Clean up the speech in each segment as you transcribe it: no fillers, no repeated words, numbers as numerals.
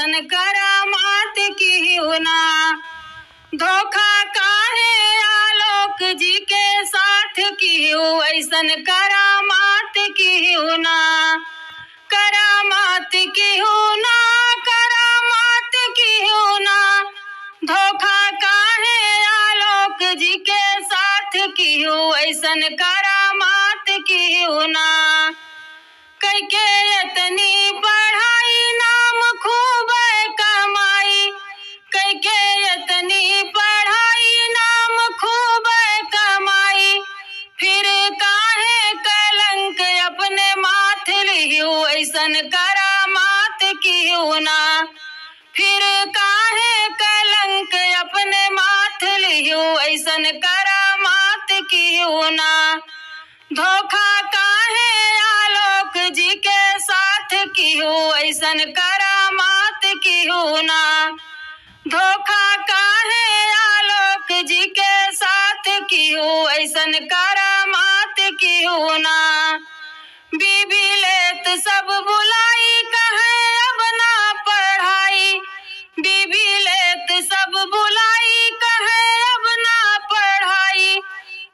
ऐसन करामात की होना। धोखा काहे आलोक जी के साथ की हो, ऐसन करामात की होना। करामात की होना, करामात की होना। धोखा काहे आलोक जी के साथ की हो, ऐसन करामात की होना। कैके इतनी पढ़ाई नाम खूब कमाई, कैके इतनी पढ़ाई नाम खूब कमाई। फिर काहे कलंक अपने माथ लियो, ऐसन करामात की होना। फिर काहे कलंक अपने माथ लियो, ऐसन करामात की होना। धोखा काहे आलोक जी के साथ की हो, ऐसन करामात की होना। धोखा काहे आलोक जी के साथ की हो, ऐसन करामात की होना। बीबी लेत सब बुलाई कहे अब ना पढ़ाई, बीबी लेत सब बुलाई कहे अब ना पढ़ाई।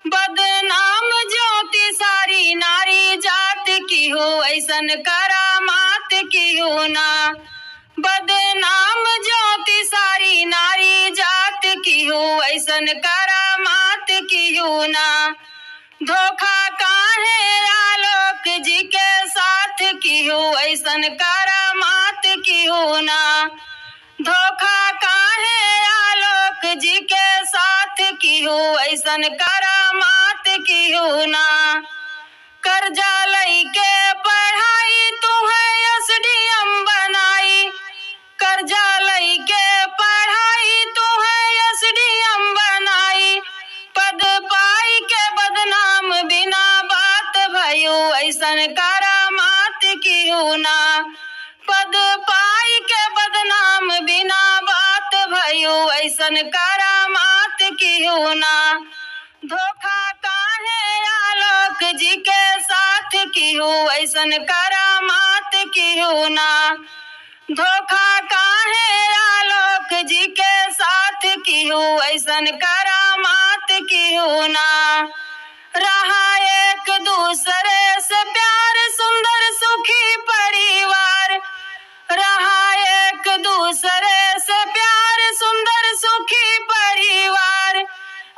बदनाम ज्योति सारी नारी जात की हो, ऐसन करामात की होना। बदनाम ज्योति सारी नारी जात की हो, ऐसन करामात की होना। धोखा काहे आलोक जी के साथ की हो, ऐसन करामात की होना। धोखा काहे आलोक जी के साथ की हो, ऐसन करामात की होना। कर्जा लइके पढ़ाई तुहे एसडीएम बनाई, कर्जा लइके पढ़ाई तुहे एसडीएम बनाई। पद पाई के बदनाम बिना बात भयो, ऐसन करामात की होना। पद पाई के बदनाम बिना बात भयो, ऐसन करामात की होना। धोखा काहे आलोक जी के साथ की हो, ऐसन करामात की होना। धोखा काहे आलोक जी के साथ की हो, ऐसन करामात की होना। रहा एक दूसरे से प्यार सुंदर सुखी परिवार, रहा एक दूसरे से प्यार सुंदर सुखी परिवार।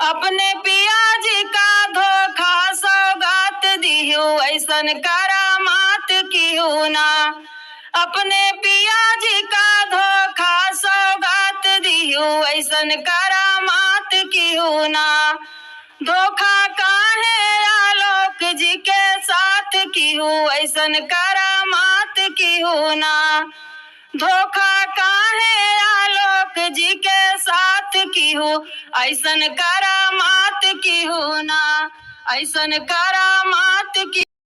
अपने पिया जी का धोखा सौगात दियो, ऐसन करामात की होना। अपने पिया जी का धोखा सौगात दियो, ऐसन करामात की होना। धोखा काहे आलोक जी के साथ की हो, ऐसन करामात की होना। धोखा काहे आलोक जी के साथ की हो, ऐसन करामात की होना। ऐसन करामात की